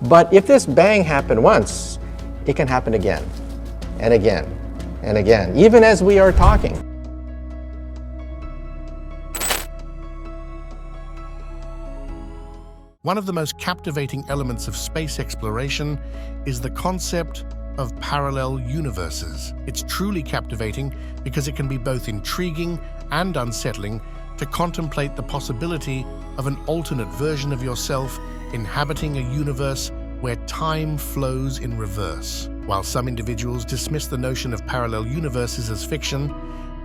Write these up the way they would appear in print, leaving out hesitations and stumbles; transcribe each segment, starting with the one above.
But if this bang happened once, it can happen again and again and again, even as we are talking. One of the most captivating elements of space exploration is the concept of parallel universes. It's truly captivating because it can be both intriguing and unsettling to contemplate the possibility of an alternate version of yourself inhabiting a universe where time flows in reverse. While some individuals dismiss the notion of parallel universes as fiction,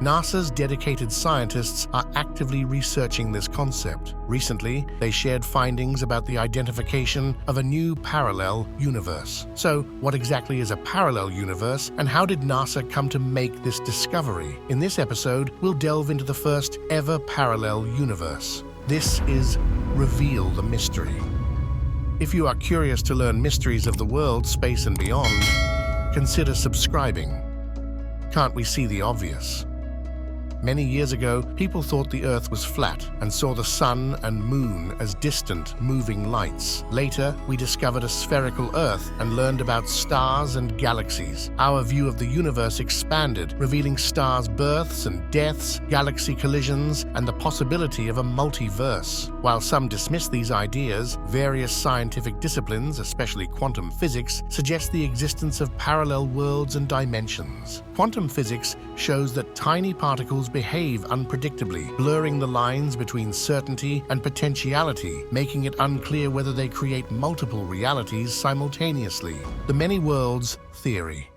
NASA's dedicated scientists are actively researching this concept. Recently, they shared findings about the identification of a new parallel universe. So, what exactly is a parallel universe, and how did NASA come to make this discovery? In this episode, we'll delve into the first ever parallel universe. This is Reveal the Mystery. If you are curious to learn mysteries of the world, space, and beyond, consider subscribing. Can't we see the obvious? Many years ago, people thought the Earth was flat and saw the sun and moon as distant, moving lights. Later, we discovered a spherical Earth and learned about stars and galaxies. Our view of the universe expanded, revealing stars' births and deaths, galaxy collisions, and the possibility of a multiverse. While some dismiss these ideas, various scientific disciplines, especially quantum physics, suggest the existence of parallel worlds and dimensions. Quantum physics shows that tiny particles behave unpredictably, blurring the lines between certainty and potentiality, making it unclear whether they create multiple realities simultaneously. The many worlds theory.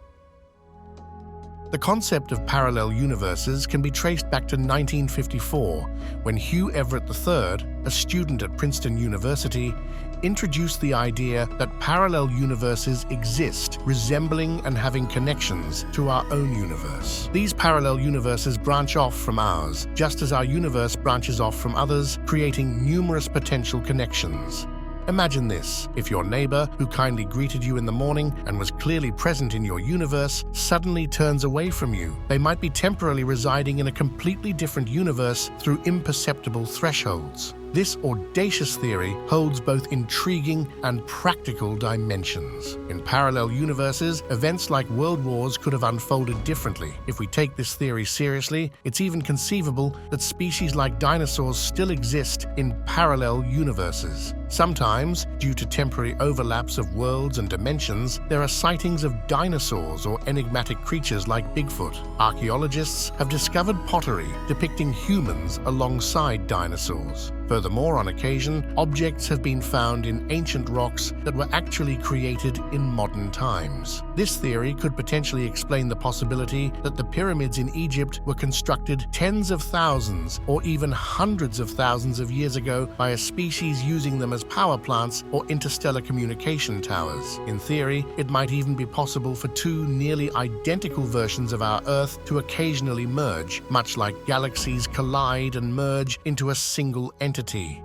The concept of parallel universes can be traced back to 1954, when Hugh Everett III, a student at Princeton University, introduced the idea that parallel universes exist, resembling and having connections to our own universe. These parallel universes branch off from ours, just as our universe branches off from others, creating numerous potential connections. Imagine this: if your neighbor, who kindly greeted you in the morning and was clearly present in your universe, suddenly turns away from you. They might be temporarily residing in a completely different universe through imperceptible thresholds. This audacious theory holds both intriguing and practical dimensions. In parallel universes, events like world wars could have unfolded differently. If we take this theory seriously, it's even conceivable that species like dinosaurs still exist in parallel universes. Sometimes, due to temporary overlaps of worlds and dimensions, there are sightings of dinosaurs or enigmatic creatures like Bigfoot. Archaeologists have discovered pottery depicting humans alongside dinosaurs. Furthermore, on occasion, objects have been found in ancient rocks that were actually created in modern times. This theory could potentially explain the possibility that the pyramids in Egypt were constructed tens of thousands or even hundreds of thousands of years ago by a species using them as power plants or interstellar communication towers. In theory, it might even be possible for two nearly identical versions of our Earth to occasionally merge, much like galaxies collide and merge into a single entity.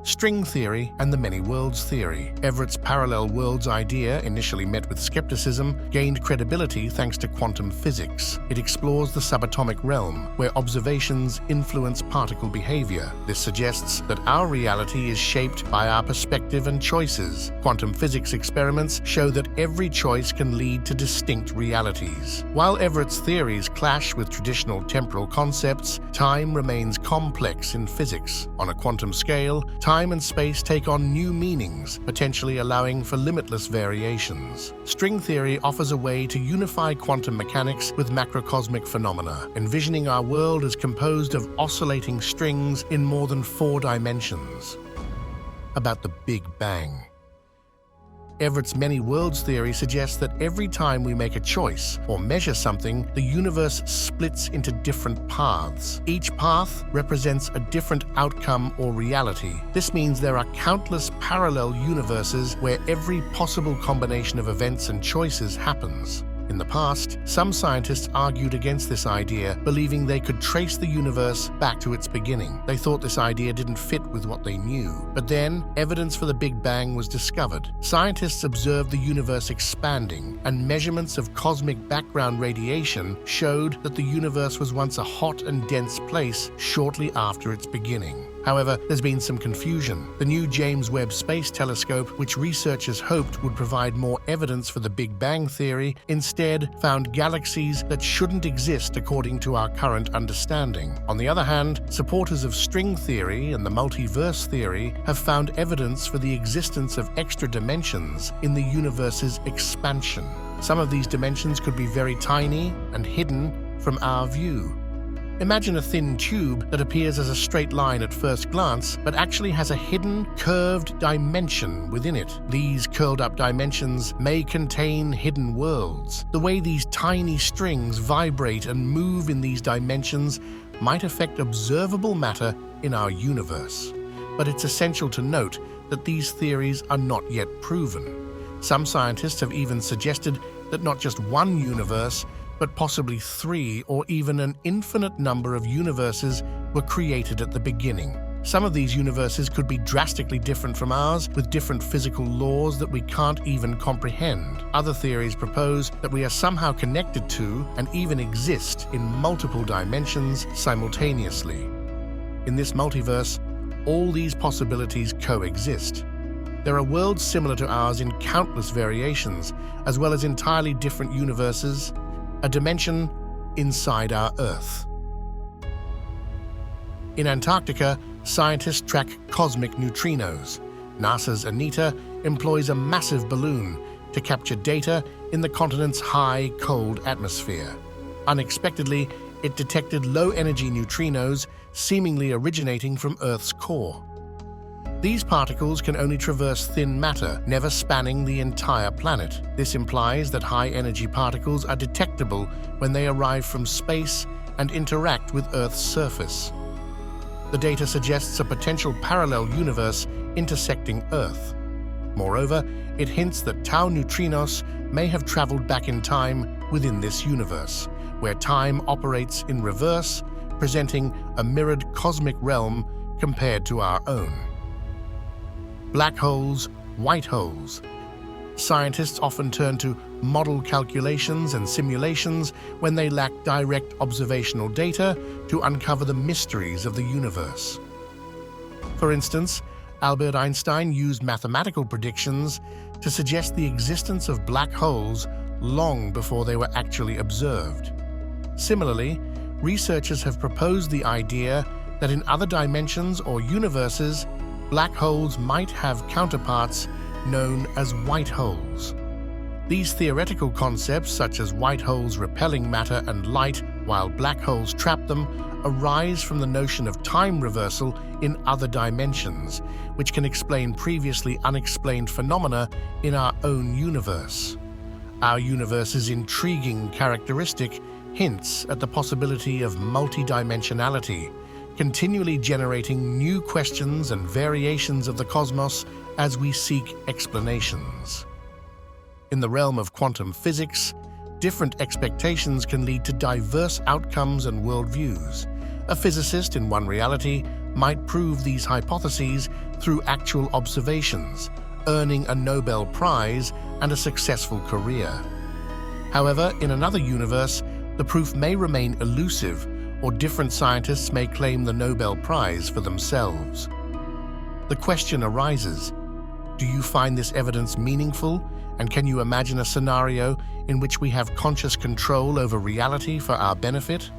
String theory and the many worlds theory. Everett's parallel worlds idea, initially met with skepticism, gained credibility thanks to quantum physics. It explores the subatomic realm, where observations influence particle behavior. This suggests that our reality is shaped by our perspective and choices. Quantum physics experiments show that every choice can lead to distinct realities. While Everett's theories clash with traditional temporal concepts, time remains complex in physics. On a quantum scale, time and space take on new meanings, potentially allowing for limitless variations. String theory offers a way to unify quantum mechanics with macrocosmic phenomena, envisioning our world as composed of oscillating strings in more than 4 dimensions. About the Big Bang. Everett's many worlds theory suggests that every time we make a choice or measure something, the universe splits into different paths. Each path represents a different outcome or reality. This means there are countless parallel universes where every possible combination of events and choices happens. In the past, some scientists argued against this idea, believing they could trace the universe back to its beginning. They thought this idea didn't fit with what they knew. But then, evidence for the Big Bang was discovered. Scientists observed the universe expanding, and measurements of cosmic background radiation showed that the universe was once a hot and dense place shortly after its beginning. However, there's been some confusion. The new James Webb Space Telescope, which researchers hoped would provide more evidence for the Big Bang Theory, instead found galaxies that shouldn't exist according to our current understanding. On the other hand, supporters of string theory and the multiverse theory have found evidence for the existence of extra dimensions in the universe's expansion. Some of these dimensions could be very tiny and hidden from our view. Imagine a thin tube that appears as a straight line at first glance, but actually has a hidden, curved dimension within it. These curled-up dimensions may contain hidden worlds. The way these tiny strings vibrate and move in these dimensions might affect observable matter in our universe. But it's essential to note that these theories are not yet proven. Some scientists have even suggested that not just one universe, but possibly 3 or even an infinite number of universes were created at the beginning. Some of these universes could be drastically different from ours, with different physical laws that we can't even comprehend. Other theories propose that we are somehow connected to and even exist in multiple dimensions simultaneously. In this multiverse, all these possibilities coexist. There are worlds similar to ours in countless variations, as well as entirely different universes, a dimension inside our Earth. In Antarctica, scientists track cosmic neutrinos. NASA's ANITA employs a massive balloon to capture data in the continent's high, cold atmosphere. Unexpectedly, it detected low-energy neutrinos seemingly originating from Earth's core. These particles can only traverse thin matter, never spanning the entire planet. This implies that high-energy particles are detectable when they arrive from space and interact with Earth's surface. The data suggests a potential parallel universe intersecting Earth. Moreover, it hints that tau neutrinos may have traveled back in time within this universe, where time operates in reverse, presenting a mirrored cosmic realm compared to our own. Black holes, white holes. Scientists often turn to model calculations and simulations when they lack direct observational data to uncover the mysteries of the universe. For instance, Albert Einstein used mathematical predictions to suggest the existence of black holes long before they were actually observed. Similarly, researchers have proposed the idea that in other dimensions or universes, black holes might have counterparts known as white holes. These theoretical concepts, such as white holes repelling matter and light while black holes trap them, arise from the notion of time reversal in other dimensions, which can explain previously unexplained phenomena in our own universe. Our universe's intriguing characteristic hints at the possibility of multidimensionality, continually generating new questions and variations of the cosmos as we seek explanations. In the realm of quantum physics, different expectations can lead to diverse outcomes and worldviews. A physicist in one reality might prove these hypotheses through actual observations, earning a Nobel Prize and a successful career. However, in another universe, the proof may remain elusive, or different scientists may claim the Nobel Prize for themselves. The question arises, do you find this evidence meaningful, and can you imagine a scenario in which we have conscious control over reality for our benefit?